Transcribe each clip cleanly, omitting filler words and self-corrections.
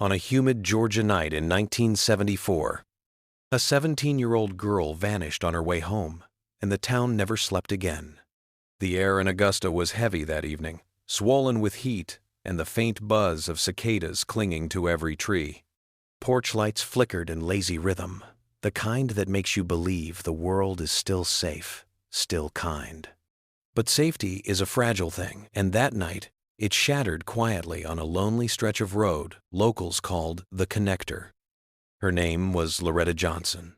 On a humid Georgia night in 1974, a 17-year-old girl vanished on her way home, and the town never slept again. The air in Augusta was heavy that evening, swollen with heat and the faint buzz of cicadas clinging to every tree. Porch lights flickered in lazy rhythm, the kind that makes you believe the world is still safe, still kind. But safety is a fragile thing, and that night, it shattered quietly on a lonely stretch of road locals called the Connector. Her name was Loretta Johnson,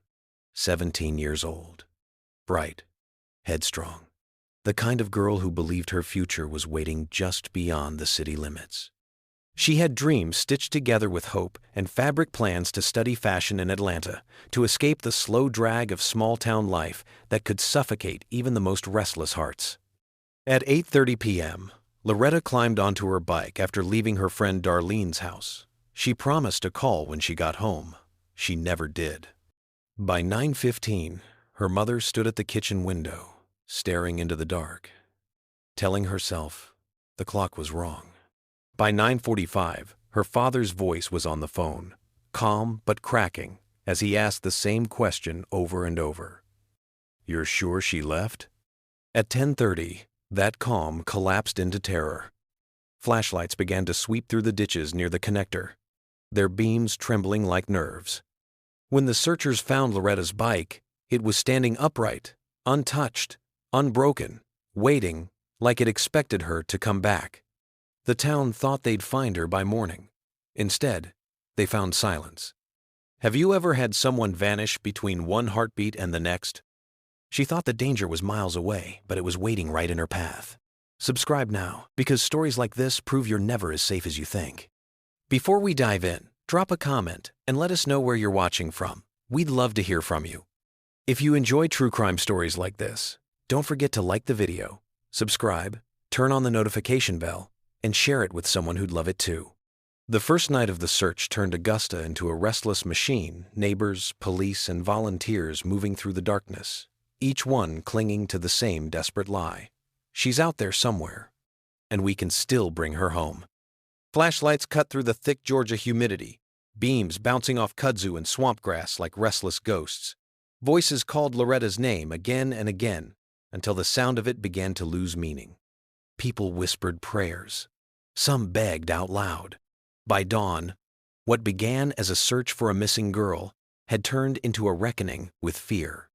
17 years old. Bright, headstrong, the kind of girl who believed her future was waiting just beyond the city limits. She had dreams stitched together with hope and fabric plans to study fashion in Atlanta, to escape the slow drag of small-town life that could suffocate even the most restless hearts. At 8:30 p.m., Loretta climbed onto her bike after leaving her friend Darlene's house. She promised to call when she got home. She never did. By 9:15, her mother stood at the kitchen window, staring into the dark, telling herself the clock was wrong. By 9:45, her father's voice was on the phone, calm but cracking, as he asked the same question over and over. "You're sure she left?" At 10:30, that calm collapsed into terror. Flashlights began to sweep through the ditches near the Connector, their beams trembling like nerves. When the searchers found Loretta's bike, it was standing upright, untouched, unbroken, waiting like it expected her to come back. The town thought they'd find her by morning. Instead, they found silence. Have you ever had someone vanish between one heartbeat and the next? She thought the danger was miles away, but it was waiting right in her path. Subscribe now, because stories like this prove you're never as safe as you think. Before we dive in, drop a comment and let us know where you're watching from. We'd love to hear from you. If you enjoy true crime stories like this, don't forget to like the video, subscribe, turn on the notification bell, and share it with someone who'd love it too. The first night of the search turned Augusta into a restless machine, neighbors, police, and volunteers moving through the darkness, each one clinging to the same desperate lie. She's out there somewhere, and we can still bring her home. Flashlights cut through the thick Georgia humidity, beams bouncing off kudzu and swamp grass like restless ghosts. Voices called Loretta's name again and again until the sound of it began to lose meaning. People whispered prayers. Some begged out loud. By dawn, what began as a search for a missing girl had turned into a reckoning with fear.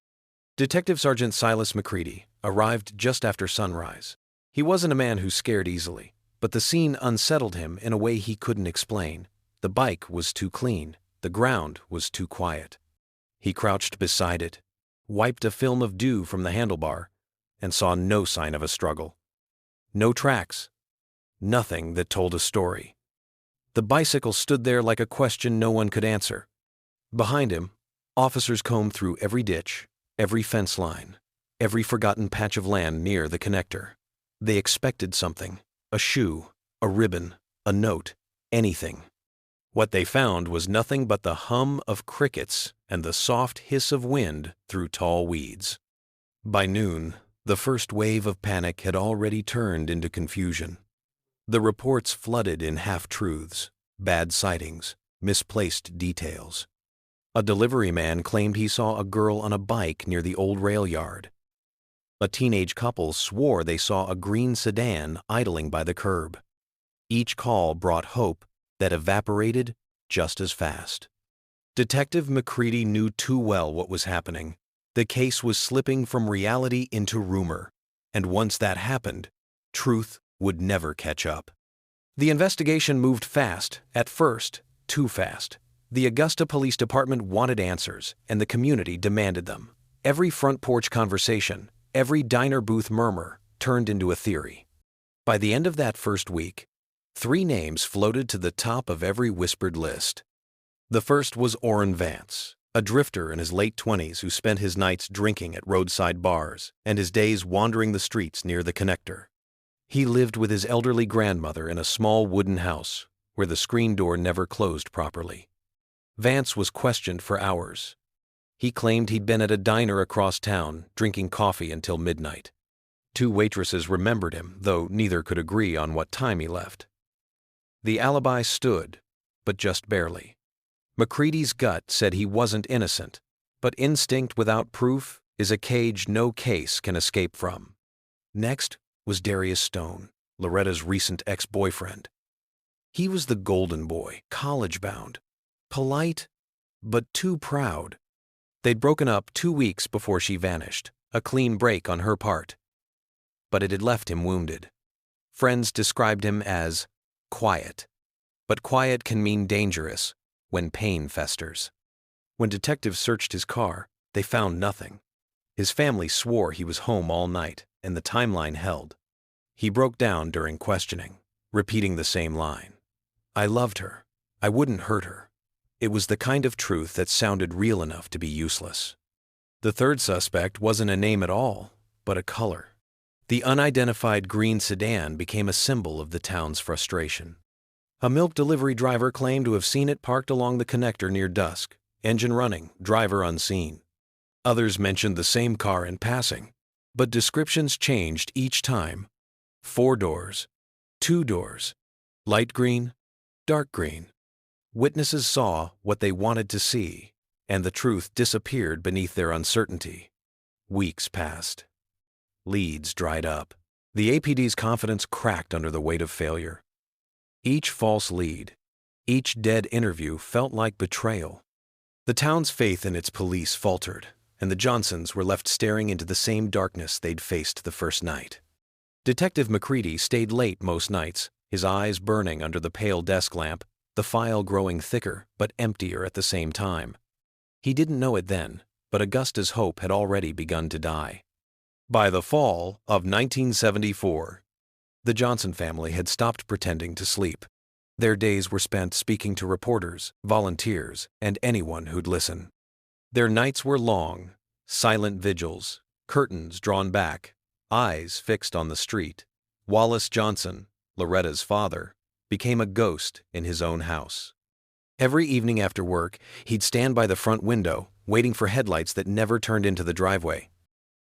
Detective Sergeant Silas McCready arrived just after sunrise. He wasn't a man who scared easily, but the scene unsettled him in a way he couldn't explain. The bike was too clean. The ground was too quiet. He crouched beside it, wiped a film of dew from the handlebar, and saw no sign of a struggle. No tracks. Nothing that told a story. The bicycle stood there like a question no one could answer. Behind him, officers combed through every ditch, every fence line, every forgotten patch of land near the Connector. They expected something, a shoe, a ribbon, a note, anything. What they found was nothing but the hum of crickets and the soft hiss of wind through tall weeds. By noon, the first wave of panic had already turned into confusion. The reports flooded in half-truths, bad sightings, misplaced details. A delivery man claimed he saw a girl on a bike near the old rail yard. A teenage couple swore they saw a green sedan idling by the curb. Each call brought hope that evaporated just as fast. Detective McCready knew too well what was happening. The case was slipping from reality into rumor, and once that happened, truth would never catch up. The investigation moved fast, at first, too fast. The Augusta Police Department wanted answers, and the community demanded them. Every front porch conversation, every diner booth murmur, turned into a theory. By the end of that first week, 3 names floated to the top of every whispered list. The first was Orrin Vance, a drifter in his late 20s who spent his nights drinking at roadside bars and his days wandering the streets near the Connector. He lived with his elderly grandmother in a small wooden house where the screen door never closed properly. Vance was questioned for hours. He claimed he'd been at a diner across town, drinking coffee until midnight. 2 waitresses remembered him, though neither could agree on what time he left. The alibi stood, but just barely. McCready's gut said he wasn't innocent, but instinct without proof is a cage no case can escape from. Next was Darius Stone, Loretta's recent ex-boyfriend. He was the golden boy, college-bound, polite, but too proud. They'd broken up 2 weeks before she vanished, a clean break on her part. But it had left him wounded. Friends described him as quiet. But quiet can mean dangerous when pain festers. When detectives searched his car, they found nothing. His family swore he was home all night, and the timeline held. He broke down during questioning, repeating the same line. "I loved her. I wouldn't hurt her." It was the kind of truth that sounded real enough to be useless. The third suspect wasn't a name at all, but a color. The unidentified green sedan became a symbol of the town's frustration. A milk delivery driver claimed to have seen it parked along the connector near dusk, engine running, driver unseen. Others mentioned the same car in passing, but descriptions changed each time. 4 doors, 2 doors, light green, dark green. Witnesses saw what they wanted to see, and the truth disappeared beneath their uncertainty. Weeks passed. Leads dried up. The APD's confidence cracked under the weight of failure. Each false lead, each dead interview felt like betrayal. The town's faith in its police faltered, and the Johnsons were left staring into the same darkness they'd faced the first night. Detective McCready stayed late most nights, his eyes burning under the pale desk lamp, the file growing thicker but emptier at the same time. He didn't know it then, but Augusta's hope had already begun to die. By the fall of 1974, the Johnson family had stopped pretending to sleep. Their days were spent speaking to reporters, volunteers, and anyone who'd listen. Their nights were long, silent vigils, curtains drawn back, eyes fixed on the street. Wallace Johnson, Loretta's father, became a ghost in his own house. Every evening after work, he'd stand by the front window, waiting for headlights that never turned into the driveway.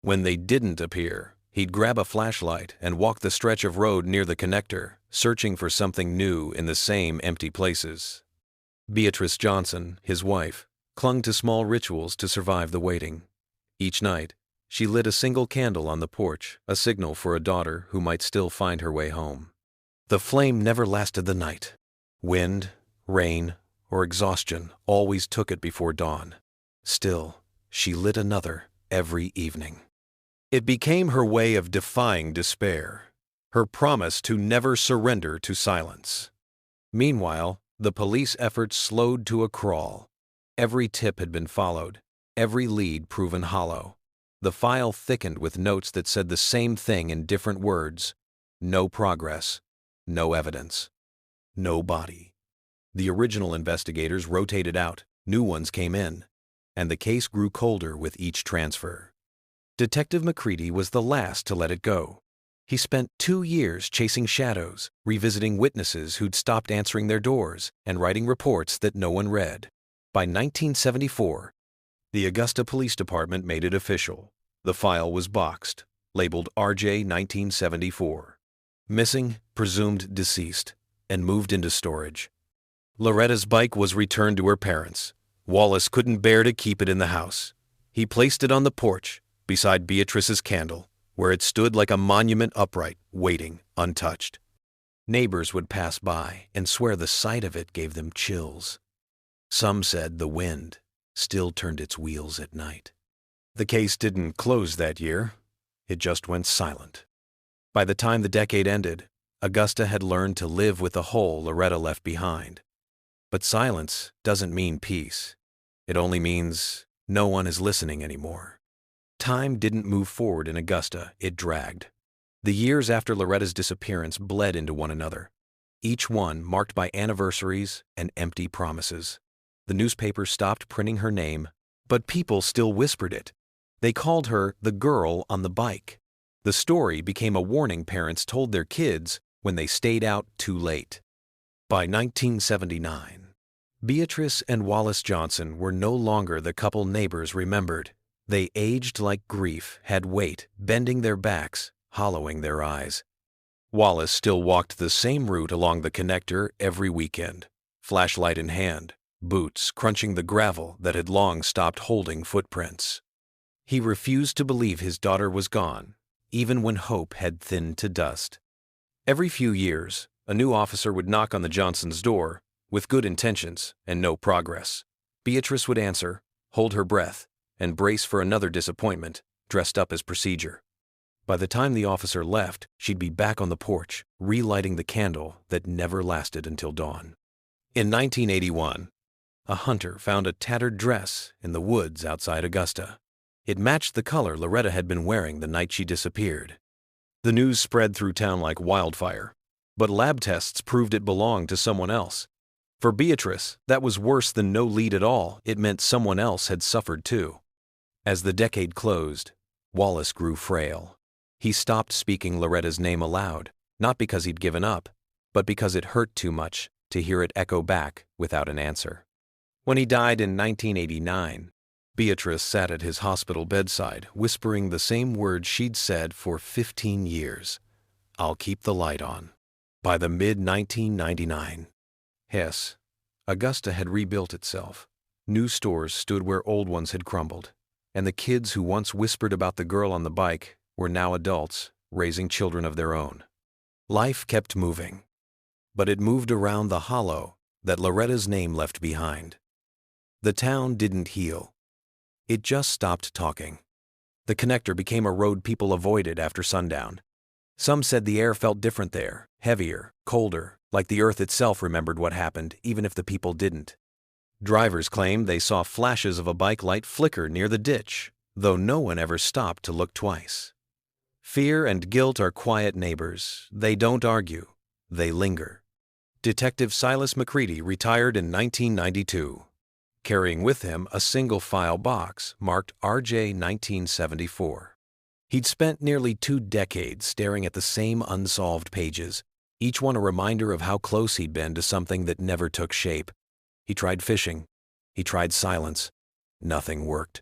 When they didn't appear, he'd grab a flashlight and walk the stretch of road near the connector, searching for something new in the same empty places. Beatrice Johnson, his wife, clung to small rituals to survive the waiting. Each night, she lit a single candle on the porch, a signal for a daughter who might still find her way home. The flame never lasted the night. Wind, rain, or exhaustion always took it before dawn. Still, she lit another every evening. It became her way of defying despair, her promise to never surrender to silence. Meanwhile, the police efforts slowed to a crawl. Every tip had been followed, every lead proven hollow. The file thickened with notes that said the same thing in different words. No progress, no evidence, no body. The original investigators rotated out, new ones came in, and the case grew colder with each transfer. Detective McCready was the last to let it go. He spent 2 years chasing shadows, revisiting witnesses who'd stopped answering their doors, and writing reports that no one read. By 1974, the Augusta Police Department made it official. The file was boxed, labeled RJ 1974. Missing, presumed deceased, and moved into storage. Loretta's bike was returned to her parents. Wallace couldn't bear to keep it in the house. He placed it on the porch, beside Beatrice's candle, where it stood like a monument upright, waiting, untouched. Neighbors would pass by and swear the sight of it gave them chills. Some said the wind still turned its wheels at night. The case didn't close that year. It just went silent. By the time the decade ended, Augusta had learned to live with the hole Loretta left behind. But silence doesn't mean peace. It only means no one is listening anymore. Time didn't move forward in Augusta, it dragged. The years after Loretta's disappearance bled into one another, each one marked by anniversaries and empty promises. The newspapers stopped printing her name, but people still whispered it. They called her the girl on the bike. The story became a warning parents told their kids when they stayed out too late. By 1979, Beatrice and Wallace Johnson were no longer the couple neighbors remembered. They aged like grief had weight, bending their backs, hollowing their eyes. Wallace still walked the same route along the connector every weekend, flashlight in hand, boots crunching the gravel that had long stopped holding footprints. He refused to believe his daughter was gone, even when hope had thinned to dust. Every few years, a new officer would knock on the Johnsons' door with good intentions and no progress. Beatrice would answer, hold her breath, and brace for another disappointment, dressed up as procedure. By the time the officer left, she'd be back on the porch, relighting the candle that never lasted until dawn. In 1981, a hunter found a tattered dress in the woods outside Augusta. It matched the color Loretta had been wearing the night she disappeared. The news spread through town like wildfire, but lab tests proved it belonged to someone else. For Beatrice, that was worse than no lead at all. It meant someone else had suffered too. As the decade closed, Wallace grew frail. He stopped speaking Loretta's name aloud, not because he'd given up, but because it hurt too much to hear it echo back without an answer. When he died in 1989, Beatrice sat at his hospital bedside, whispering the same words she'd said for 15 years. "I'll keep the light on." By the mid-1999, Hess, Augusta had rebuilt itself. New stores stood where old ones had crumbled, and the kids who once whispered about the girl on the bike were now adults, raising children of their own. Life kept moving, but it moved around the hollow that Loretta's name left behind. The town didn't heal. It just stopped talking. The connector became a road people avoided after sundown. Some said the air felt different there, heavier, colder, like the earth itself remembered what happened, even if the people didn't. Drivers claimed they saw flashes of a bike light flicker near the ditch, though no one ever stopped to look twice. Fear and guilt are quiet neighbors. They don't argue. They linger. Detective Silas McCready retired in 1992, carrying with him a single-file box marked RJ 1974. He'd spent nearly 2 decades staring at the same unsolved pages, each one a reminder of how close he'd been to something that never took shape. He tried fishing. He tried silence. Nothing worked.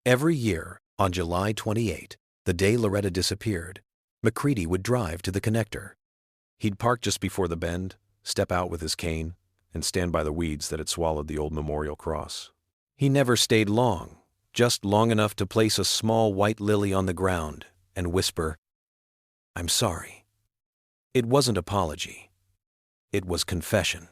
Every year, on July 28, the day Loretta disappeared, McCready would drive to the connector. He'd park just before the bend, step out with his cane, and stand by the weeds that had swallowed the old memorial cross. He never stayed long, just long enough to place a small white lily on the ground and whisper, "I'm sorry." It wasn't apology. It was confession.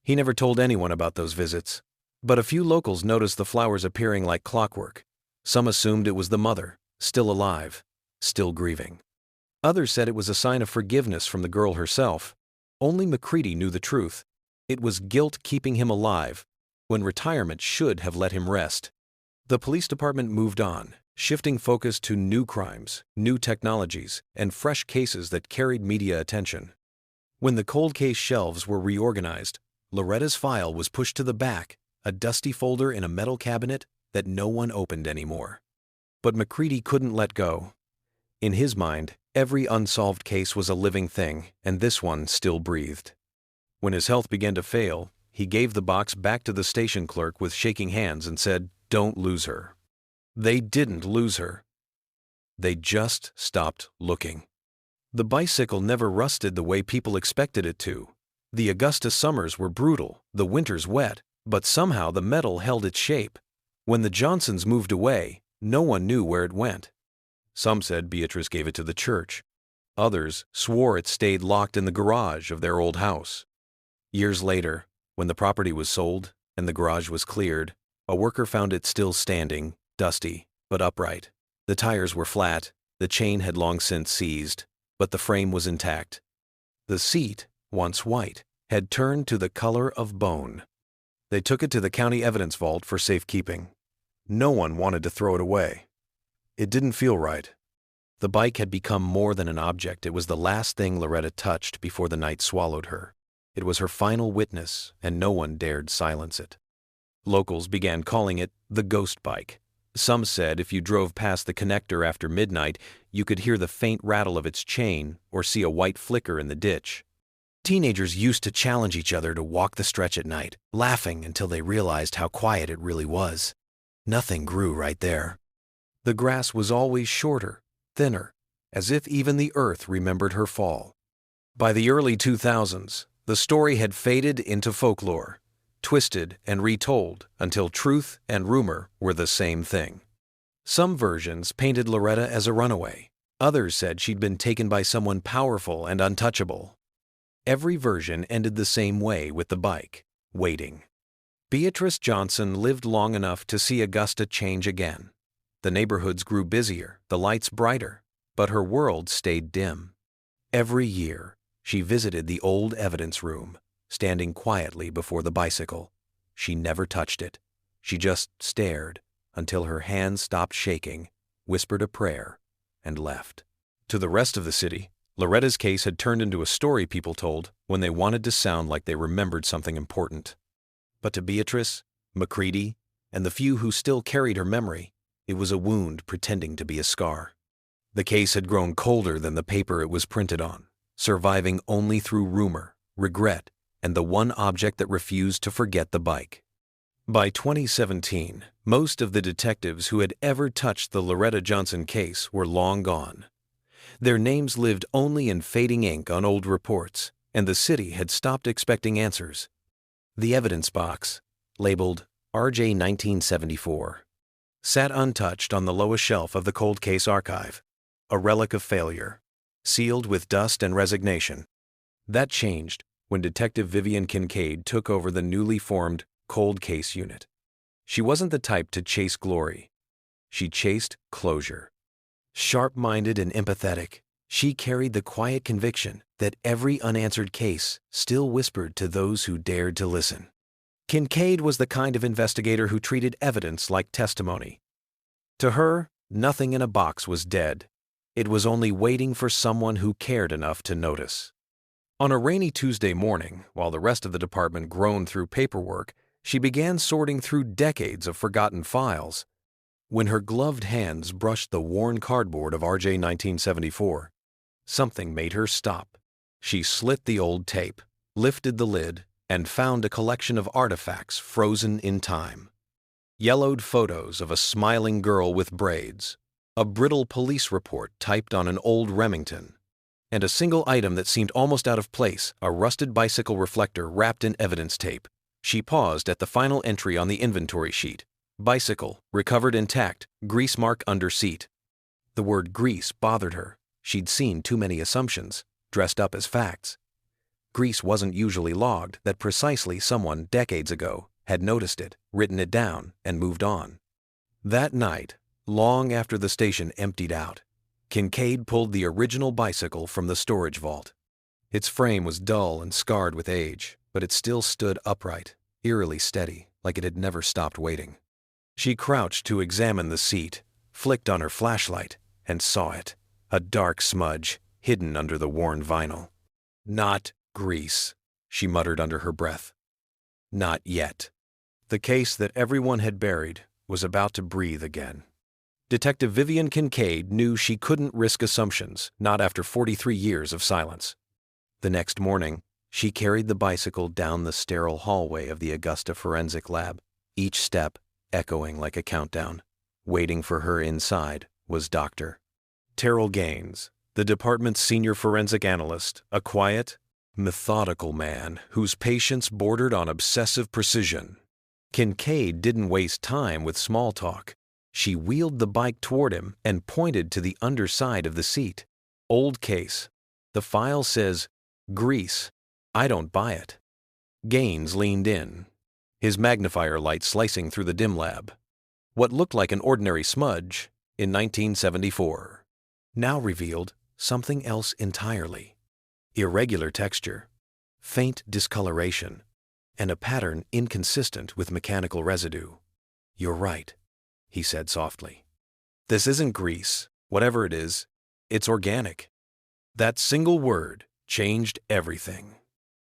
He never told anyone about those visits, but a few locals noticed the flowers appearing like clockwork. Some assumed it was the mother, still alive, still grieving. Others said it was a sign of forgiveness from the girl herself. Only McCready knew the truth. It was guilt keeping him alive, when retirement should have let him rest. The police department moved on, shifting focus to new crimes, new technologies, and fresh cases that carried media attention. When the cold case shelves were reorganized, Loretta's file was pushed to the back, a dusty folder in a metal cabinet that no one opened anymore. But McCready couldn't let go. In his mind, every unsolved case was a living thing, and this one still breathed. When his health began to fail, he gave the box back to the station clerk with shaking hands and said, "Don't lose her." They didn't lose her. They just stopped looking. The bicycle never rusted the way people expected it to. The Augusta summers were brutal, the winters wet, but somehow the metal held its shape. When the Johnsons moved away, no one knew where it went. Some said Beatrice gave it to the church. Others swore it stayed locked in the garage of their old house. Years later, when the property was sold and the garage was cleared, a worker found it still standing, dusty, but upright. The tires were flat, the chain had long since seized, but the frame was intact. The seat, once white, had turned to the color of bone. They took it to the county evidence vault for safekeeping. No one wanted to throw it away. It didn't feel right. The bike had become more than an object. It was the last thing Loretta touched before the night swallowed her. It was her final witness, and no one dared silence it. Locals began calling it the ghost bike. Some said if you drove past the connector after midnight, you could hear the faint rattle of its chain or see a white flicker in the ditch. Teenagers used to challenge each other to walk the stretch at night, laughing until they realized how quiet it really was. Nothing grew right there. The grass was always shorter, thinner, as if even the earth remembered her fall. By the early 2000s, The story had faded into folklore, twisted and retold until truth and rumor were the same thing. Some versions painted Loretta as a runaway. Others said she'd been taken by someone powerful and untouchable. Every version ended the same way with the bike, waiting. Beatrice Johnson lived long enough to see Augusta change again. The neighborhoods grew busier, the lights brighter, but her world stayed dim. Every year, she visited the old evidence room, standing quietly before the bicycle. She never touched it. She just stared until her hands stopped shaking, whispered a prayer, and left. To the rest of the city, Loretta's case had turned into a story people told when they wanted to sound like they remembered something important. But to Beatrice, McCready, and the few who still carried her memory, it was a wound pretending to be a scar. The case had grown colder than the paper it was printed on, surviving only through rumor, regret, and the one object that refused to forget the bike. By 2017, most of the detectives who had ever touched the Loretta Johnson case were long gone. Their names lived only in fading ink on old reports, and the city had stopped expecting answers. The evidence box, labeled RJ 1974, sat untouched on the lowest shelf of the cold case archive, a relic of failure, sealed with dust and resignation. That changed when Detective Vivian Kincaid took over the newly formed cold case unit. She wasn't the type to chase glory. She chased closure. Sharp-minded and empathetic, she carried the quiet conviction that every unanswered case still whispered to those who dared to listen. Kincaid was the kind of investigator who treated evidence like testimony. To her, nothing in a box was dead. It was only waiting for someone who cared enough to notice. On a rainy Tuesday morning, while the rest of the department groaned through paperwork, she began sorting through decades of forgotten files. When her gloved hands brushed the worn cardboard of RJ 1974, something made her stop. She slit the old tape, lifted the lid, and found a collection of artifacts frozen in time. Yellowed photos of a smiling girl with braids, a brittle police report typed on an old Remington, and a single item that seemed almost out of place, a rusted bicycle reflector wrapped in evidence tape. She paused at the final entry on the inventory sheet. Bicycle, recovered intact, grease mark under seat. The word grease bothered her. She'd seen too many assumptions, dressed up as facts. Grease wasn't usually logged, that precisely someone decades ago had noticed it, written it down, and moved on. That night, long after the station emptied out, Kincaid pulled the original bicycle from the storage vault. Its frame was dull and scarred with age, but it still stood upright, eerily steady, like it had never stopped waiting. She crouched to examine the seat, flicked on her flashlight, and saw it, a dark smudge hidden under the worn vinyl. Not grease, she muttered under her breath. Not yet. The case that everyone had buried was about to breathe again. Detective Vivian Kincaid knew she couldn't risk assumptions, not after 43 years of silence. The next morning, she carried the bicycle down the sterile hallway of the Augusta Forensic Lab, each step echoing like a countdown. Waiting for her inside was Dr. Terrell Gaines, the department's senior forensic analyst, a quiet, methodical man whose patience bordered on obsessive precision. Kincaid didn't waste time with small talk. She wheeled the bike toward him and pointed to the underside of the seat. Old case. The file says, grease. I don't buy it. Gaines leaned in, his magnifier light slicing through the dim lab. What looked like an ordinary smudge in 1974 now revealed something else entirely. Irregular texture, faint discoloration, and a pattern inconsistent with mechanical residue. You're right, he said softly. This isn't grease. Whatever it is, it's organic. That single word changed everything.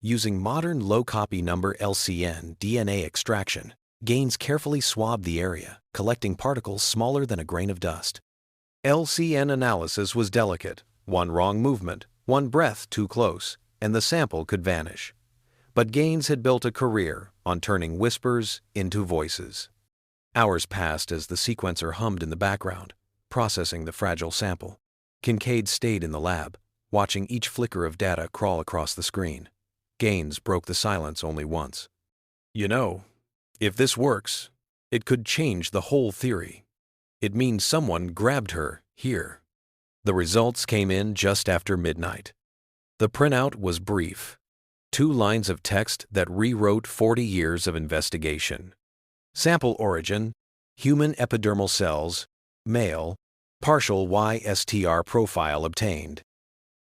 Using modern low-copy number LCN DNA extraction, Gaines carefully swabbed the area, collecting particles smaller than a grain of dust. LCN analysis was delicate. One wrong movement, one breath too close, and the sample could vanish. But Gaines had built a career on turning whispers into voices. Hours passed as the sequencer hummed in the background, processing the fragile sample. Kincaid stayed in the lab, watching each flicker of data crawl across the screen. Gaines broke the silence only once. You know, if this works, it could change the whole theory. It means someone grabbed her here. The results came in just after midnight. The printout was brief. 2 lines of text that rewrote 40 years of investigation. Sample origin: human epidermal cells, male, partial YSTR profile obtained.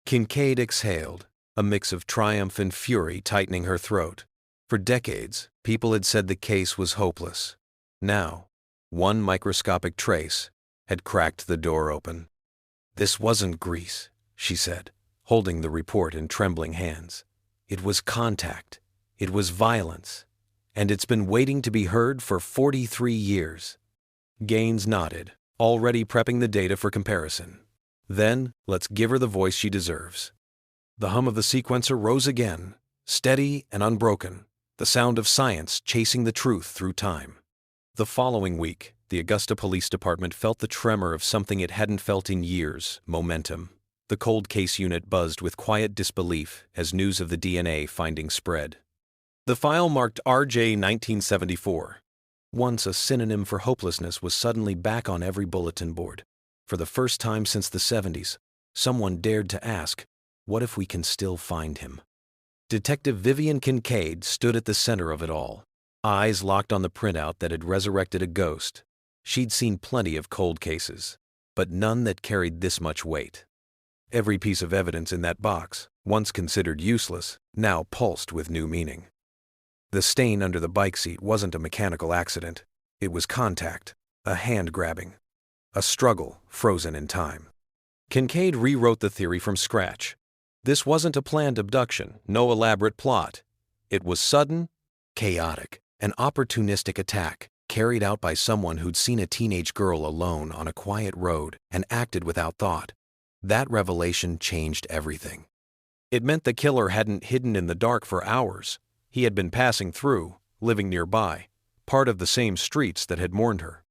Kincaid exhaled, a mix of triumph and fury tightening her throat. For decades, people had said the case was hopeless. Now, one microscopic trace had cracked the door open. "This wasn't grease," she said, holding the report in trembling hands. "It was contact. It was violence. And it's been waiting to be heard for 43 years. Gaines nodded, already prepping the data for comparison. Then, let's give her the voice she deserves. The hum of the sequencer rose again, steady and unbroken, the sound of science chasing the truth through time. The following week, the Augusta Police Department felt the tremor of something it hadn't felt in years: momentum. The cold case unit buzzed with quiet disbelief as news of the DNA finding spread. The file marked RJ 1974. Once a synonym for hopelessness was suddenly back on every bulletin board. For the first time since the 70s, someone dared to ask, what if we can still find him? Detective Vivian Kincaid stood at the center of it all, eyes locked on the printout that had resurrected a ghost. She'd seen plenty of cold cases, but none that carried this much weight. Every piece of evidence in that box, once considered useless, now pulsed with new meaning. The stain under the bike seat wasn't a mechanical accident. It was contact, a hand grabbing, a struggle frozen in time. Kincaid rewrote the theory from scratch. This wasn't a planned abduction, no elaborate plot. It was sudden, chaotic, an opportunistic attack carried out by someone who'd seen a teenage girl alone on a quiet road and acted without thought. That revelation changed everything. It meant the killer hadn't hidden in the dark for hours. He had been passing through, living nearby, part of the same streets that had mourned her.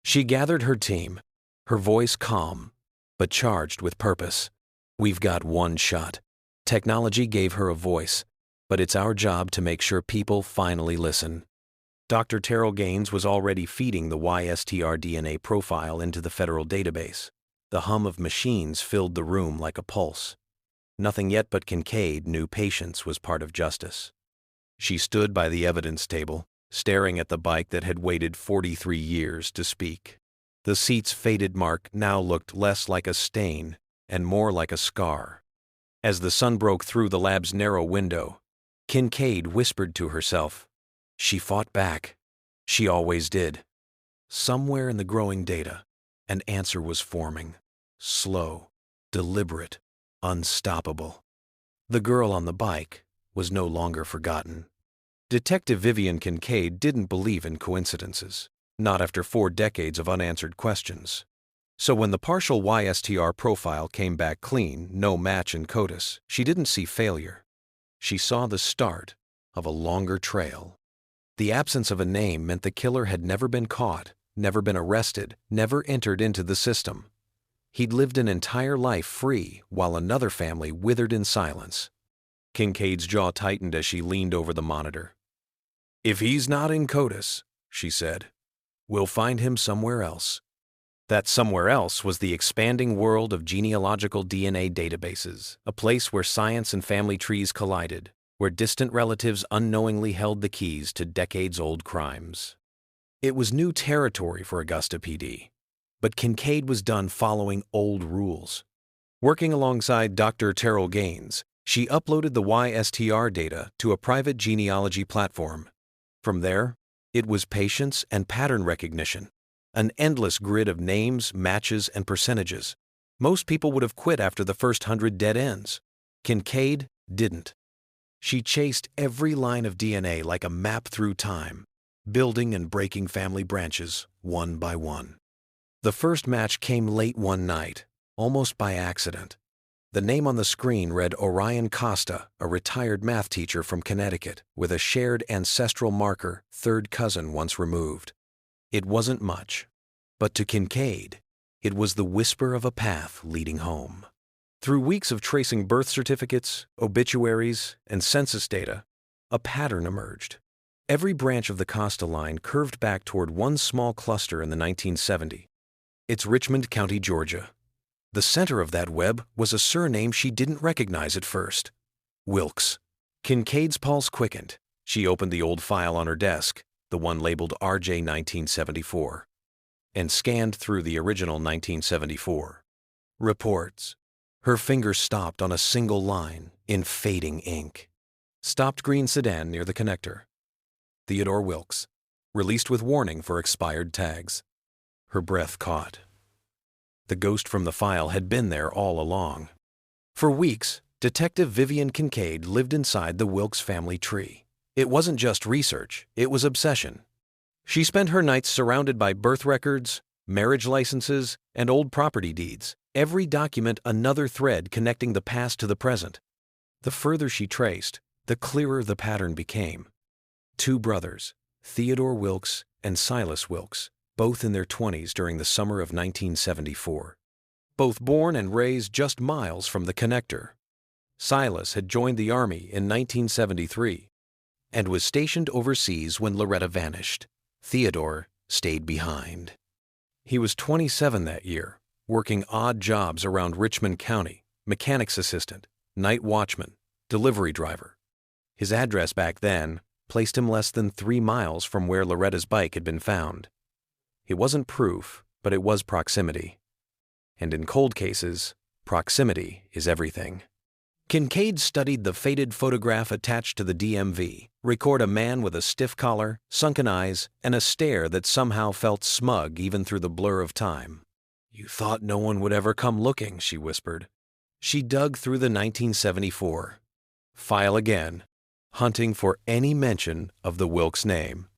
She gathered her team, her voice calm, but charged with purpose. "We've got one shot." Technology gave her a voice, but it's our job to make sure people finally listen. Dr. Terrell Gaines was already feeding the YSTR DNA profile into the federal database. The hum of machines filled the room like a pulse. Nothing yet but Kincaid knew patience was part of justice. She stood by the evidence table, staring at the bike that had waited 43 years to speak. The seat's faded mark now looked less like a stain and more like a scar. As the sun broke through the lab's narrow window, Kincaid whispered to herself, "She fought back. She always did." Somewhere in the growing data, an answer was forming. Slow, deliberate, unstoppable. The girl on the bike was no longer forgotten. Detective Vivian Kincaid didn't believe in coincidences, not after 4 decades of unanswered questions. So when the partial YSTR profile came back clean, no match in CODIS, she didn't see failure. She saw the start of a longer trail. The absence of a name meant the killer had never been caught, never been arrested, never entered into the system. He'd lived an entire life free while another family withered in silence. Kincaid's jaw tightened as she leaned over the monitor. "If he's not in CODIS," she said, "we'll find him somewhere else." That somewhere else was the expanding world of genealogical DNA databases, a place where science and family trees collided, where distant relatives unknowingly held the keys to decades-old crimes. It was new territory for Augusta PD, but Kincaid was done following old rules. Working alongside Dr. Terrell Gaines, she uploaded the YSTR data to a private genealogy platform. From there, it was patience and pattern recognition, an endless grid of names, matches, and percentages. Most people would have quit after the first 100 dead ends. Kincaid didn't. She chased every line of DNA like a map through time, building and breaking family branches one by one. The first match came late one night, almost by accident. The name on the screen read Orion Costa, a retired math teacher from Connecticut, with a shared ancestral marker, third cousin once removed. It wasn't much, but to Kincaid, it was the whisper of a path leading home. Through weeks of tracing birth certificates, obituaries, and census data, a pattern emerged. Every branch of the Costa line curved back toward one small cluster in the 1970s. It's Richmond County, Georgia. The center of that web was a surname she didn't recognize at first: Wilkes. Kincaid's pulse quickened. She opened the old file on her desk, the one labeled RJ 1974, and scanned through the original 1974 reports. Her fingers stopped on a single line in fading ink. Stopped green sedan near the connector. Theodore Wilkes, released with warning for expired tags. Her breath caught. The ghost from the file had been there all along. For weeks, Detective Vivian Kincaid lived inside the Wilkes family tree. It wasn't just research, it was obsession. She spent her nights surrounded by birth records, marriage licenses, and old property deeds, every document another thread connecting the past to the present. The further she traced, the clearer the pattern became. Two brothers, Theodore Wilkes and Silas Wilkes, both in their 20s during the summer of 1974. Both born and raised just miles from the connector. Silas had joined the Army in 1973 and was stationed overseas when Loretta vanished. Theodore stayed behind. He was 27 that year, working odd jobs around Richmond County: mechanic's assistant, night watchman, delivery driver. His address back then placed him less than 3 miles from where Loretta's bike had been found. It wasn't proof, but it was proximity. And in cold cases, proximity is everything. Kincaid studied the faded photograph attached to the DMV, record a man with a stiff collar, sunken eyes, and a stare that somehow felt smug even through the blur of time. "You thought no one would ever come looking," she whispered. She dug through the 1974 file again, hunting for any mention of the Wilkes name.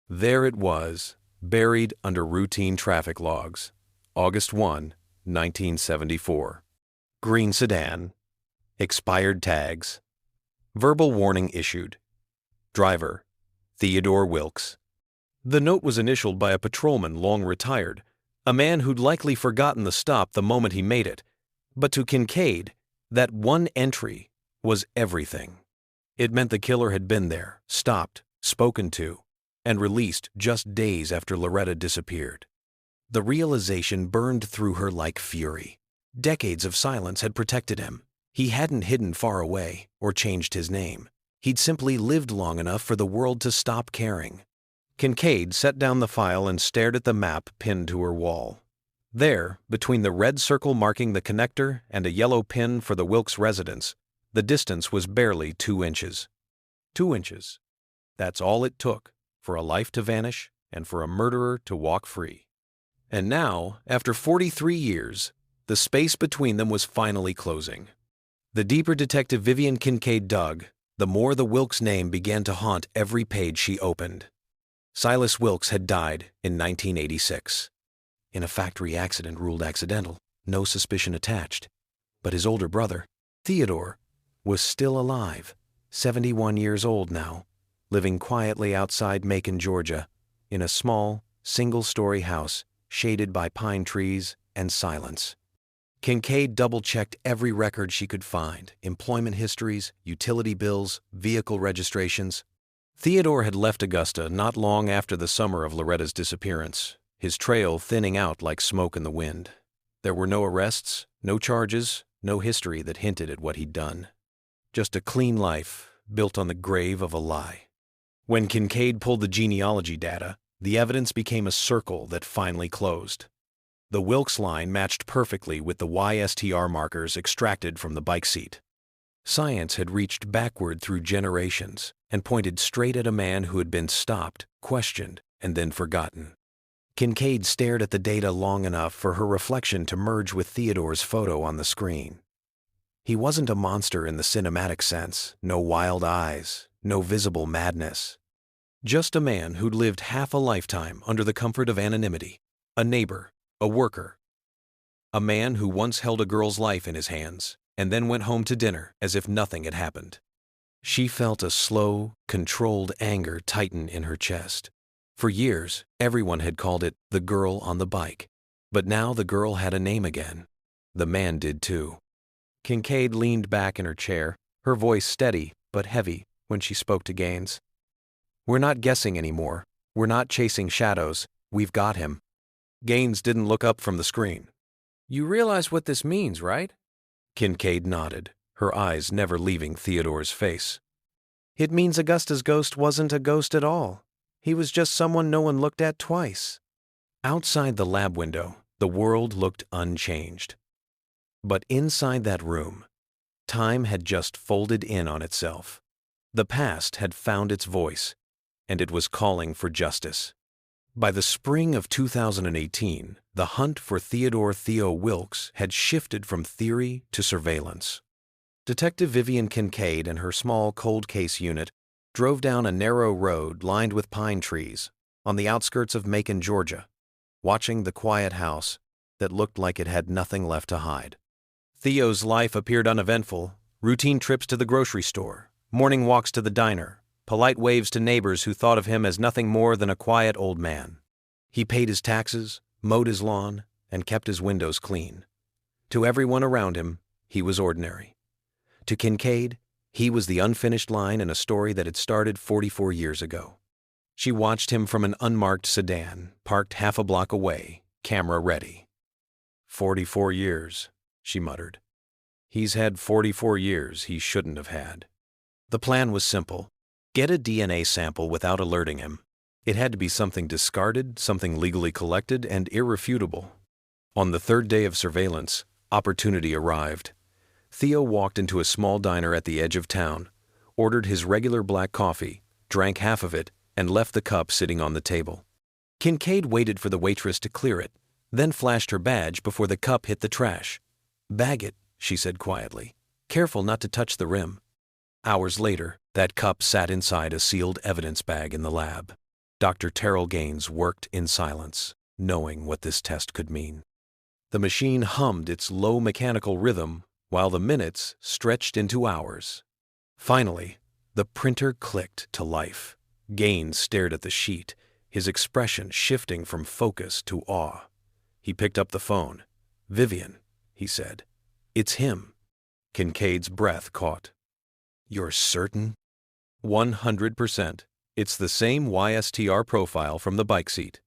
There it was, buried under routine traffic logs. August 1, 1974. Green sedan. Expired tags. Verbal warning issued. Driver: Theodore Wilkes. The note was initialed by a patrolman long retired, a man who'd likely forgotten the stop the moment he made it. But to Kincaid, that one entry was everything. It meant the killer had been there, stopped, spoken to, and released just days after Loretta disappeared. The realization burned through her like fury. Decades of silence had protected him. He hadn't hidden far away or changed his name. He'd simply lived long enough for the world to stop caring. Kincaid set down the file and stared at the map pinned to her wall. There, between the red circle marking the connector and a yellow pin for the Wilkes residence, the distance was barely 2 inches. 2 inches. That's all it took for a life to vanish and for a murderer to walk free. And now, after 43 years, the space between them was finally closing. The deeper Detective Vivian Kincaid dug, the more the Wilkes name began to haunt every page she opened. Silas Wilkes had died in 1986. In a factory accident ruled accidental, no suspicion attached. But his older brother, Theodore, was still alive, 71 years old now, living quietly outside Macon, Georgia, in a small, single-story house shaded by pine trees and silence. Kincaid double-checked every record she could find: employment histories, utility bills, vehicle registrations. Theodore had left Augusta not long after the summer of Loretta's disappearance, his trail thinning out like smoke in the wind. There were no arrests, no charges, no history that hinted at what he'd done. Just a clean life built on the grave of a lie. When Kincaid pulled the genealogy data, the evidence became a circle that finally closed. The Wilkes line matched perfectly with the YSTR markers extracted from the bike seat. Science had reached backward through generations and pointed straight at a man who had been stopped, questioned, and then forgotten. Kincaid stared at the data long enough for her reflection to merge with Theodore's photo on the screen. He wasn't a monster in the cinematic sense, no wild eyes, no visible madness. Just a man who'd lived half a lifetime under the comfort of anonymity, a neighbor, a worker. A man who once held a girl's life in his hands and then went home to dinner as if nothing had happened. She felt a slow, controlled anger tighten in her chest. For years, everyone had called it the girl on the bike. But now the girl had a name again. The man did too. Kincaid leaned back in her chair, her voice steady but heavy when she spoke to Gaines. "We're not guessing anymore. We're not chasing shadows. We've got him." Gaines didn't look up from the screen. "You realize what this means, right?" Kincaid nodded, her eyes never leaving Theodore's face. "It means Augusta's ghost wasn't a ghost at all. He was just someone no one looked at twice." Outside the lab window, the world looked unchanged. But inside that room, time had just folded in on itself. The past had found its voice, and it was calling for justice. By the spring of 2018, the hunt for Theodore "Theo" Wilkes had shifted from theory to surveillance. Detective Vivian Kincaid and her small cold case unit drove down a narrow road lined with pine trees on the outskirts of Macon, Georgia, watching the quiet house that looked like it had nothing left to hide. Theo's life appeared uneventful: routine trips to the grocery store, morning walks to the diner, polite waves to neighbors who thought of him as nothing more than a quiet old man. He paid his taxes, mowed his lawn, and kept his windows clean. To everyone around him, he was ordinary. To Kincaid, he was the unfinished line in a story that had started 44 years ago. She watched him from an unmarked sedan, parked half a block away, camera ready. 44 years, she muttered. He's had 44 years he shouldn't have had. The plan was simple: get a DNA sample without alerting him. It had to be something discarded, something legally collected, and irrefutable. On the third day of surveillance, opportunity arrived. Theo walked into a small diner at the edge of town, ordered his regular black coffee, drank half of it, and left the cup sitting on the table. Kincaid waited for the waitress to clear it, then flashed her badge before the cup hit the trash. "Bag it," she said quietly. "Careful not to touch the rim." Hours later, that cup sat inside a sealed evidence bag in the lab. Dr. Terrell Gaines worked in silence, knowing what this test could mean. The machine hummed its low mechanical rhythm while the minutes stretched into hours. Finally, the printer clicked to life. Gaines stared at the sheet, his expression shifting from focus to awe. He picked up the phone. "Vivian," he said. "It's him." Kincaid's breath caught. "You're certain?" 100%. It's the same YSTR profile from the bike seat."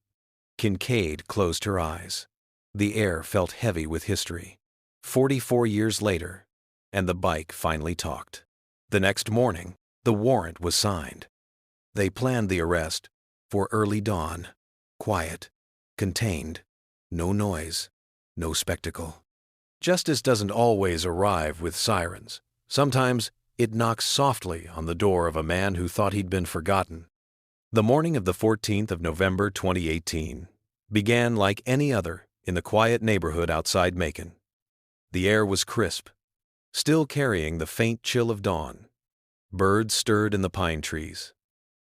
Kincaid closed her eyes. The air felt heavy with history. 44 years later, and the bike finally talked. The next morning, the warrant was signed. They planned the arrest for early dawn. Quiet, contained, no noise, no spectacle. Justice doesn't always arrive with sirens. Sometimes it knocks softly on the door of a man who thought he'd been forgotten. The morning of the 14th of November 2018 began like any other in the quiet neighborhood outside Macon. The air was crisp, still carrying the faint chill of dawn. Birds stirred in the pine trees.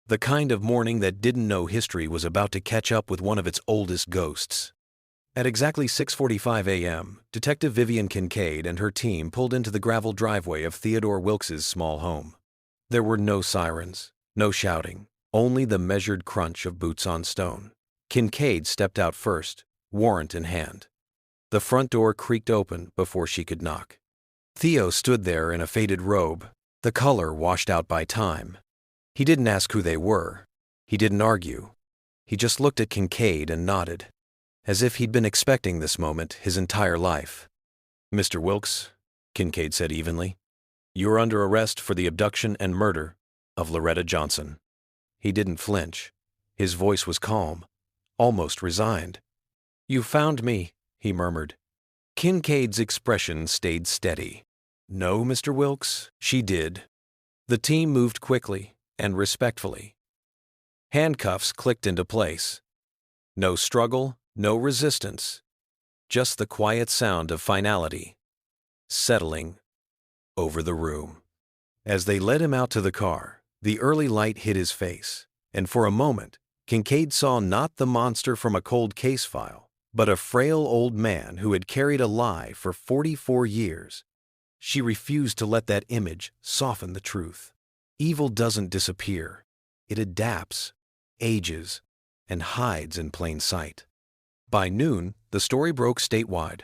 The kind of morning that didn't know history was about to catch up with one of its oldest ghosts. At exactly 6:45 a.m., Detective Vivian Kincaid and her team pulled into the gravel driveway of Theodore Wilkes' small home. There were no sirens, no shouting, only the measured crunch of boots on stone. Kincaid stepped out first, warrant in hand. The front door creaked open before she could knock. Theo stood there in a faded robe, the color washed out by time. He didn't ask who they were. He didn't argue. He just looked at Kincaid and nodded, as if he'd been expecting this moment his entire life. "Mr. Wilkes," Kincaid said evenly, "you're under arrest for the abduction and murder of Loretta Johnson." He didn't flinch. His voice was calm, almost resigned. "You found me," he murmured. Kincaid's expression stayed steady. "No, Mr. Wilkes, she did." The team moved quickly and respectfully. Handcuffs clicked into place. No struggle, no resistance, just the quiet sound of finality settling over the room. As they led him out to the car, the early light hit his face, and for a moment, Kincaid saw not the monster from a cold case file, but a frail old man who had carried a lie for 44 years. She refused to let that image soften the truth. Evil doesn't disappear. It adapts, ages, and hides in plain sight. By noon, the story broke statewide.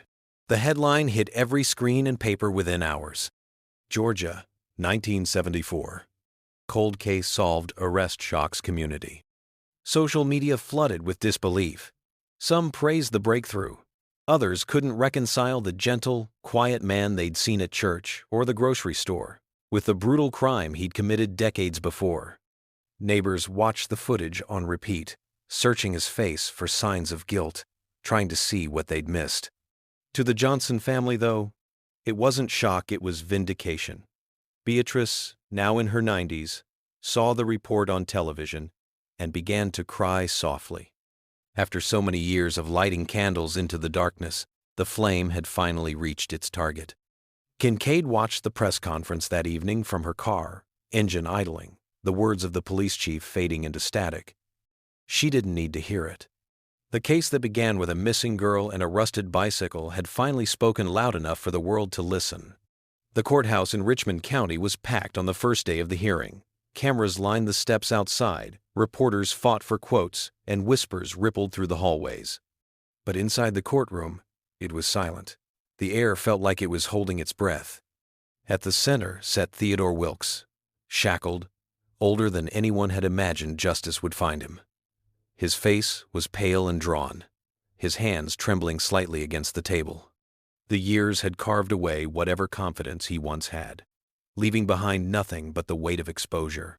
The headline hit every screen and paper within hours. Georgia, 1974. Cold case solved, arrest shocks community. Social media flooded with disbelief. Some praised the breakthrough. Others couldn't reconcile the gentle, quiet man they'd seen at church or the grocery store with the brutal crime he'd committed decades before. Neighbors watched the footage on repeat, searching his face for signs of guilt, trying to see what they'd missed. To the Johnson family, though, it wasn't shock, it was vindication. Beatrice, now in her 90s, saw the report on television and began to cry softly. After so many years of lighting candles into the darkness, the flame had finally reached its target. Kincaid watched the press conference that evening from her car, engine idling, the words of the police chief fading into static. She didn't need to hear it. The case that began with a missing girl and a rusted bicycle had finally spoken loud enough for the world to listen. The courthouse in Richmond County was packed on the first day of the hearing. Cameras lined the steps outside, reporters fought for quotes, and whispers rippled through the hallways. But inside the courtroom, it was silent. The air felt like it was holding its breath. At the center sat Theodore Wilkes, shackled, older than anyone had imagined justice would find him. His face was pale and drawn, his hands trembling slightly against the table. The years had carved away whatever confidence he once had, leaving behind nothing but the weight of exposure.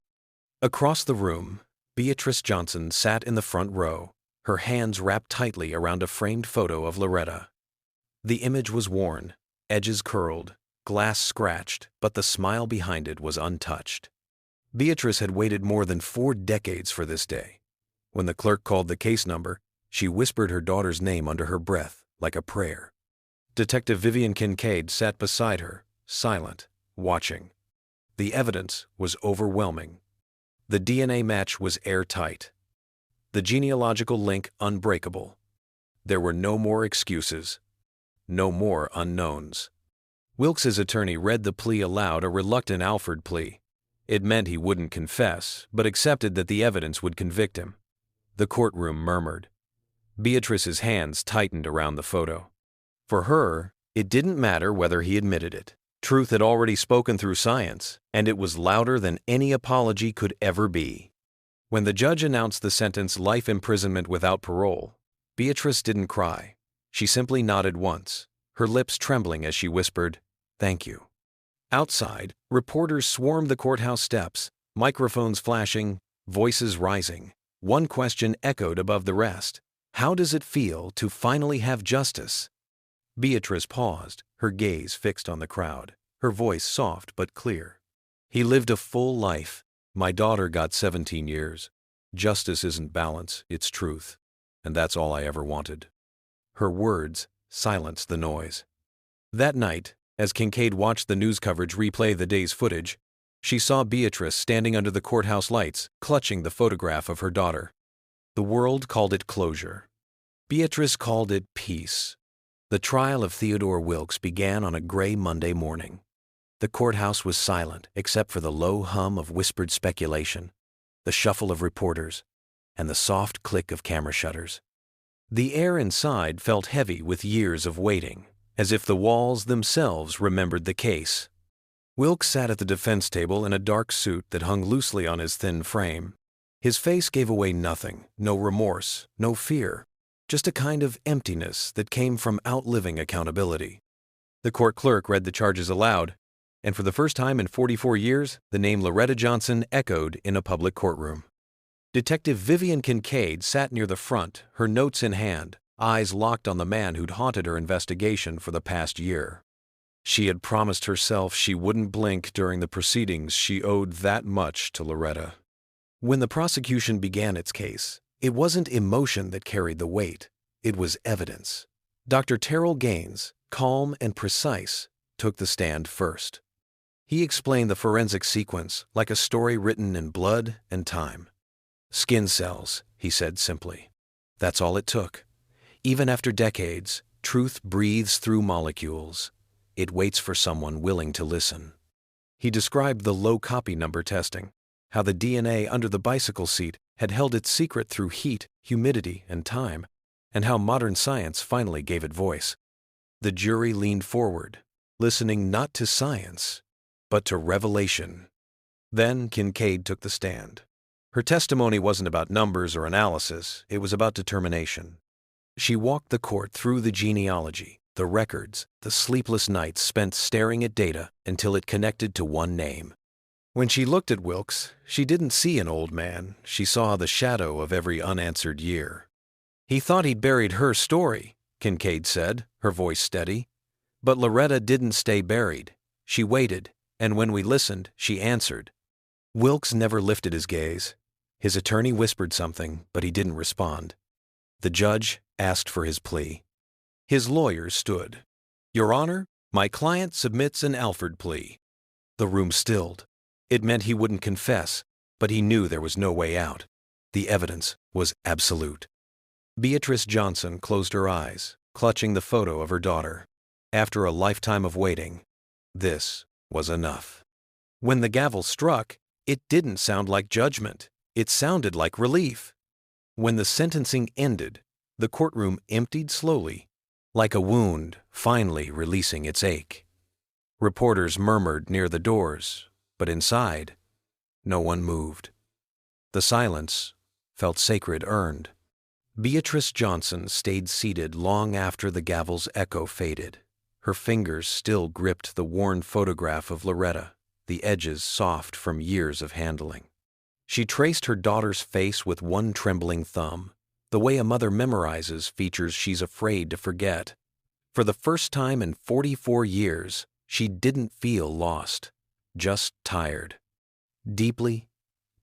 Across the room, Beatrice Johnson sat in the front row, her hands wrapped tightly around a framed photo of Loretta. The image was worn, edges curled, glass scratched, but the smile behind it was untouched. Beatrice had waited more than 4 decades for this day. When the clerk called the case number, she whispered her daughter's name under her breath, like a prayer. Detective Vivian Kincaid sat beside her, silent, watching. The evidence was overwhelming. The DNA match was airtight. The genealogical link unbreakable. There were no more excuses. No more unknowns. Wilkes's attorney read the plea aloud, a reluctant Alford plea. It meant he wouldn't confess, but accepted that the evidence would convict him. The courtroom murmured. Beatrice's hands tightened around the photo. For her, it didn't matter whether he admitted it. Truth had already spoken through science, and it was louder than any apology could ever be. When the judge announced the sentence, life imprisonment without parole, Beatrice didn't cry. She simply nodded once, her lips trembling as she whispered, "Thank you." Outside, reporters swarmed the courthouse steps, microphones flashing, voices rising. One question echoed above the rest. How does it feel to finally have justice? Beatrice paused, her gaze fixed on the crowd, her voice soft but clear. He lived a full life. My daughter got 17 years. Justice isn't balance, it's truth. And that's all I ever wanted. Her words silenced the noise. That night, as Kincaid watched the news coverage replay the day's footage, she saw Beatrice standing under the courthouse lights, clutching the photograph of her daughter. The world called it closure. Beatrice called it peace. The trial of Theodore Wilkes began on a gray Monday morning. The courthouse was silent except for the low hum of whispered speculation, the shuffle of reporters, and the soft click of camera shutters. The air inside felt heavy with years of waiting, as if the walls themselves remembered the case. Wilkes sat at the defense table in a dark suit that hung loosely on his thin frame. His face gave away nothing, no remorse, no fear, just a kind of emptiness that came from outliving accountability. The court clerk read the charges aloud, and for the first time in 44 years, the name Loretta Johnson echoed in a public courtroom. Detective Vivian Kincaid sat near the front, her notes in hand, eyes locked on the man who'd haunted her investigation for the past year. She had promised herself she wouldn't blink during the proceedings. She owed that much to Loretta. When the prosecution began its case, it wasn't emotion that carried the weight. It was evidence. Dr. Terrell Gaines, calm and precise, took the stand first. He explained the forensic sequence like a story written in blood and time. Skin cells, he said simply. That's all it took. Even after decades, truth breathes through molecules. It waits for someone willing to listen. He described the low copy number testing, how the DNA under the bicycle seat had held its secret through heat, humidity, and time, and how modern science finally gave it voice. The jury leaned forward, listening not to science, but to revelation. Then Kincaid took the stand. Her testimony wasn't about numbers or analysis, it was about determination. She walked the court through the genealogy, the records, the sleepless nights spent staring at data until it connected to one name. When she looked at Wilkes, she didn't see an old man, she saw the shadow of every unanswered year. "He thought he'd buried her story," Kincaid said, her voice steady. "But Loretta didn't stay buried. She waited, and when we listened, she answered." Wilkes never lifted his gaze. His attorney whispered something, but he didn't respond. The judge asked for his plea. His lawyer stood. "Your Honor, my client submits an Alford plea." The room stilled. It meant he wouldn't confess, but he knew there was no way out. The evidence was absolute. Beatrice Johnson closed her eyes, clutching the photo of her daughter. After a lifetime of waiting, this was enough. When the gavel struck, it didn't sound like judgment. It sounded like relief. When the sentencing ended, the courtroom emptied slowly, like a wound finally releasing its ache. Reporters murmured near the doors, but inside, no one moved. The silence felt sacred earned. Beatrice Johnson stayed seated long after the gavel's echo faded. Her fingers still gripped the worn photograph of Loretta, the edges soft from years of handling. She traced her daughter's face with one trembling thumb, the way a mother memorizes features she's afraid to forget. For the first time in 44 years, she didn't feel lost, just tired. Deeply,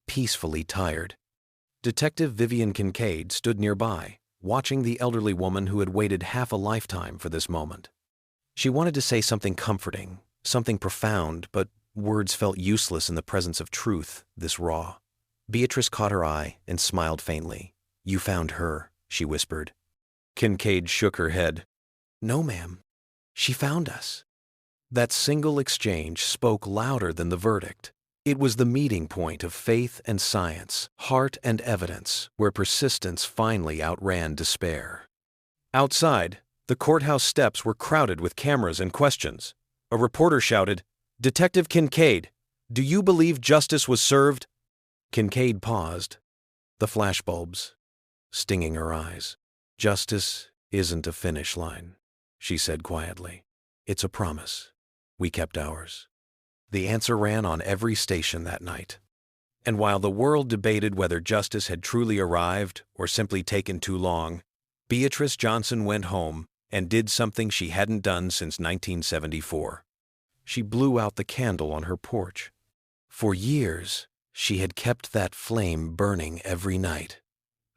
peacefully tired. Detective Vivian Kincaid stood nearby, watching the elderly woman who had waited half a lifetime for this moment. She wanted to say something comforting, something profound, but words felt useless in the presence of truth, this raw. Beatrice caught her eye and smiled faintly. "You found her," she whispered. Kincaid shook her head. "No, ma'am. She found us." That single exchange spoke louder than the verdict. It was the meeting point of faith and science, heart and evidence, where persistence finally outran despair. Outside, the courthouse steps were crowded with cameras and questions. A reporter shouted, "Detective Kincaid, do you believe justice was served?" Kincaid paused, the flashbulbs stinging her eyes. "Justice isn't a finish line," she said quietly. "It's a promise. We kept ours." The answer ran on every station that night. And while the world debated whether justice had truly arrived or simply taken too long, Beatrice Johnson went home and did something she hadn't done since 1974. She blew out the candle on her porch. For years, she had kept that flame burning every night,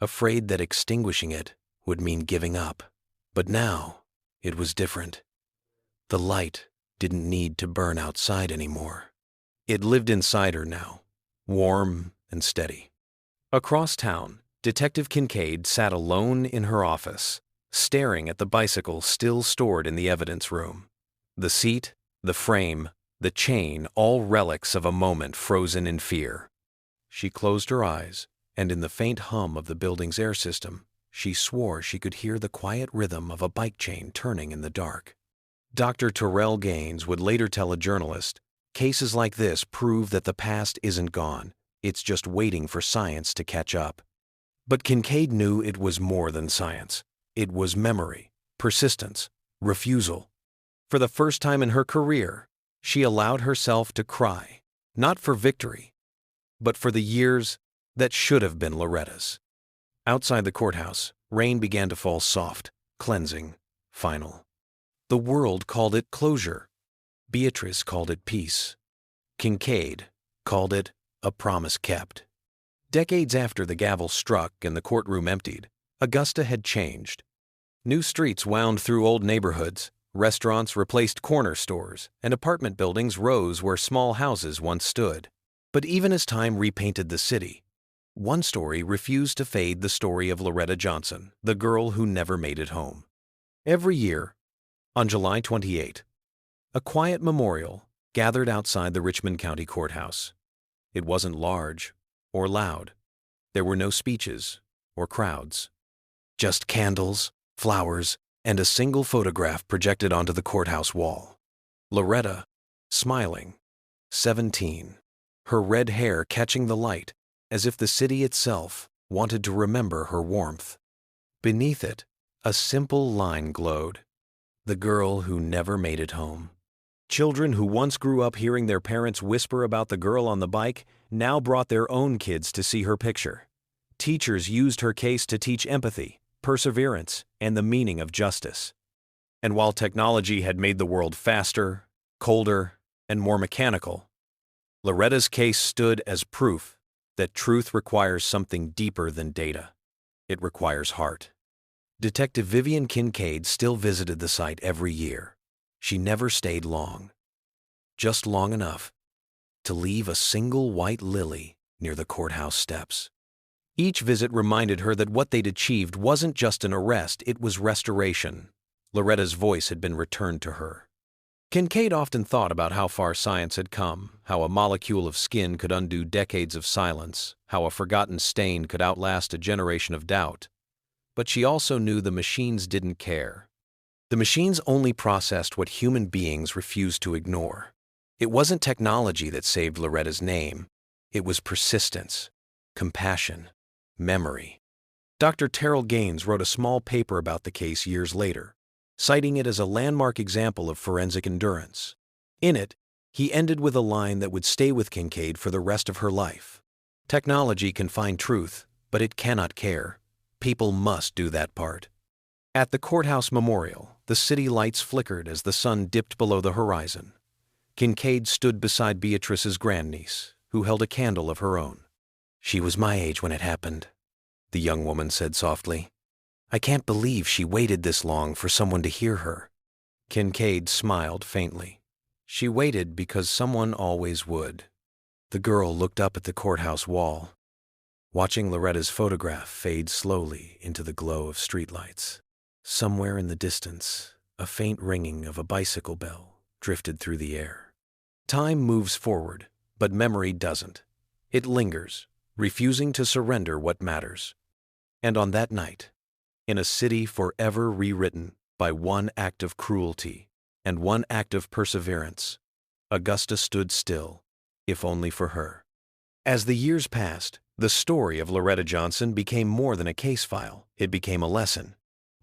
afraid that extinguishing it would mean giving up. But now, it was different. The light didn't need to burn outside anymore. It lived inside her now, warm and steady. Across town, Detective Kincaid sat alone in her office, staring at the bicycle still stored in the evidence room. The seat, the frame, the chain, all relics of a moment frozen in fear. She closed her eyes, and in the faint hum of the building's air system, she swore she could hear the quiet rhythm of a bike chain turning in the dark. Dr. Terrell Gaines would later tell a journalist, "Cases like this prove that the past isn't gone. It's just waiting for science to catch up." But Kincaid knew it was more than science. It was memory, persistence, refusal. For the first time in her career, she allowed herself to cry, not for victory, but for the years that should have been Loretta's. Outside the courthouse, rain began to fall soft, cleansing, final. The world called it closure. Beatrice called it peace. Kincaid called it a promise kept. Decades after the gavel struck and the courtroom emptied, Augusta had changed. New streets wound through old neighborhoods, restaurants replaced corner stores, and apartment buildings rose where small houses once stood. But even as time repainted the city, one story refused to fade: the story of Loretta Johnson, the girl who never made it home. Every year, on July 28, a quiet memorial gathered outside the Richmond County Courthouse. It wasn't large or loud. There were no speeches or crowds. Just candles, flowers, and a single photograph projected onto the courthouse wall. Loretta, smiling, 17, her red hair catching the light, as if the city itself wanted to remember her warmth. Beneath it, a simple line glowed: the girl who never made it home. Children who once grew up hearing their parents whisper about the girl on the bike now brought their own kids to see her picture. Teachers used her case to teach empathy, perseverance, and the meaning of justice. And while technology had made the world faster, colder, and more mechanical, Loretta's case stood as proof that truth requires something deeper than data. It requires heart. Detective Vivian Kincaid still visited the site every year. She never stayed long, just long enough to leave a single white lily near the courthouse steps. Each visit reminded her that what they'd achieved wasn't just an arrest, it was restoration. Loretta's voice had been returned to her. Kincaid often thought about how far science had come, how a molecule of skin could undo decades of silence, how a forgotten stain could outlast a generation of doubt. But she also knew the machines didn't care. The machines only processed what human beings refused to ignore. It wasn't technology that saved Loretta's name. It was persistence, compassion, memory. Dr. Terrell Gaines wrote a small paper about the case years later, citing it as a landmark example of forensic endurance. In it, he ended with a line that would stay with Kincaid for the rest of her life. Technology can find truth, but it cannot care. People must do that part. At the courthouse memorial, the city lights flickered as the sun dipped below the horizon. Kincaid stood beside Beatrice's grandniece, who held a candle of her own. "She was my age when it happened," the young woman said softly. "I can't believe she waited this long for someone to hear her." Kincaid smiled faintly. "She waited because someone always would." The girl looked up at the courthouse wall, watching Loretta's photograph fade slowly into the glow of streetlights. Somewhere in the distance, a faint ringing of a bicycle bell drifted through the air. Time moves forward, but memory doesn't. It lingers, refusing to surrender what matters. And on that night, in a city forever rewritten by one act of cruelty and one act of perseverance, Augusta stood still, if only for her. As the years passed, the story of Loretta Johnson became more than a case file. It became a lesson.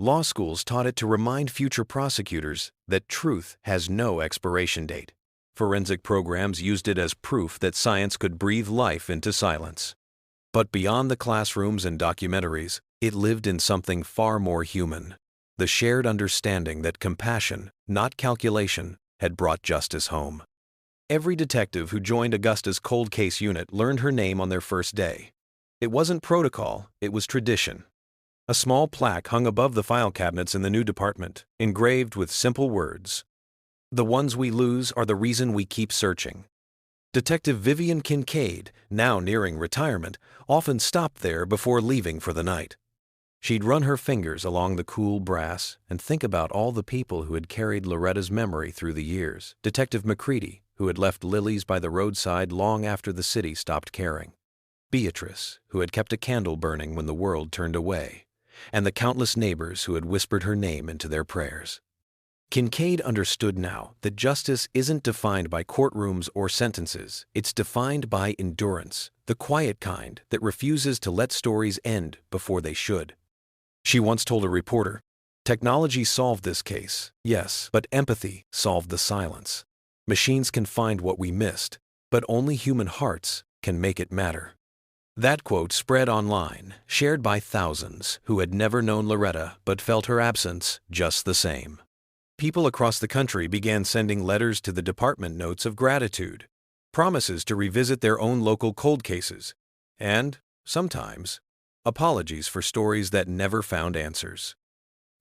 Law schools taught it to remind future prosecutors that truth has no expiration date. Forensic programs used it as proof that science could breathe life into silence. But beyond the classrooms and documentaries, it lived in something far more human: the shared understanding that compassion, not calculation, had brought justice home. Every detective who joined Augusta's cold case unit learned her name on their first day. It wasn't protocol, it was tradition. A small plaque hung above the file cabinets in the new department, engraved with simple words: "The ones we lose are the reason we keep searching." Detective Vivian Kincaid, now nearing retirement, often stopped there before leaving for the night. She'd run her fingers along the cool brass and think about all the people who had carried Loretta's memory through the years. Detective McCready, who had left lilies by the roadside long after the city stopped caring. Beatrice, who had kept a candle burning when the world turned away. And the countless neighbors who had whispered her name into their prayers. Kincaid understood now that justice isn't defined by courtrooms or sentences. It's defined by endurance, the quiet kind that refuses to let stories end before they should. She once told a reporter, "Technology solved this case, yes, but empathy solved the silence. Machines can find what we missed, but only human hearts can make it matter." That quote spread online, shared by thousands who had never known Loretta but felt her absence just the same. People across the country began sending letters to the department notes of gratitude, promises to revisit their own local cold cases, and, sometimes, apologies for stories that never found answers.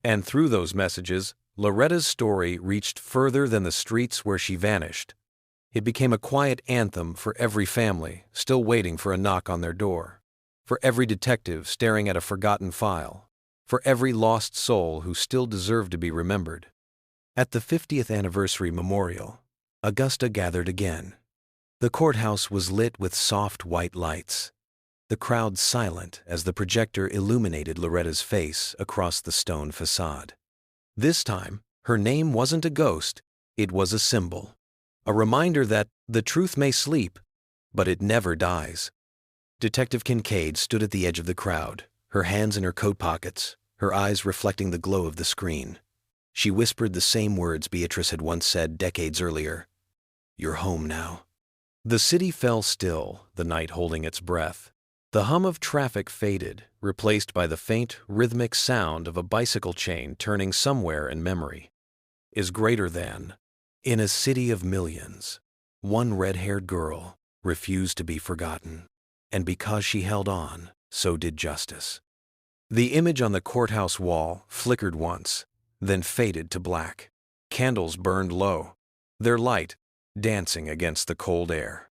And through those messages, Loretta's story reached further than the streets where she vanished. It became a quiet anthem for every family still waiting for a knock on their door, for every detective staring at a forgotten file, for every lost soul who still deserved to be remembered. At the 50th anniversary memorial, Augusta gathered again. The courthouse was lit with soft white lights, the crowd silent as the projector illuminated Loretta's face across the stone facade. This time, her name wasn't a ghost, it was a symbol. A reminder that the truth may sleep, but it never dies. Detective Kincaid stood at the edge of the crowd, her hands in her coat pockets, her eyes reflecting the glow of the screen. She whispered the same words Beatrice had once said decades earlier. "You're home now." The city fell still, the night holding its breath. The hum of traffic faded, replaced by the faint, rhythmic sound of a bicycle chain turning somewhere in memory. Is greater than. In a city of millions, one red-haired girl refused to be forgotten. And because she held on, so did justice. The image on the courthouse wall flickered once, then faded to black. Candles burned low, their light dancing against the cold air.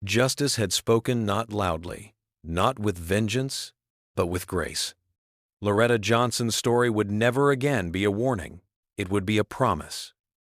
Justice had spoken not loudly, not with vengeance, but with grace. Loretta Johnson's story would never again be a warning. It would be a promise,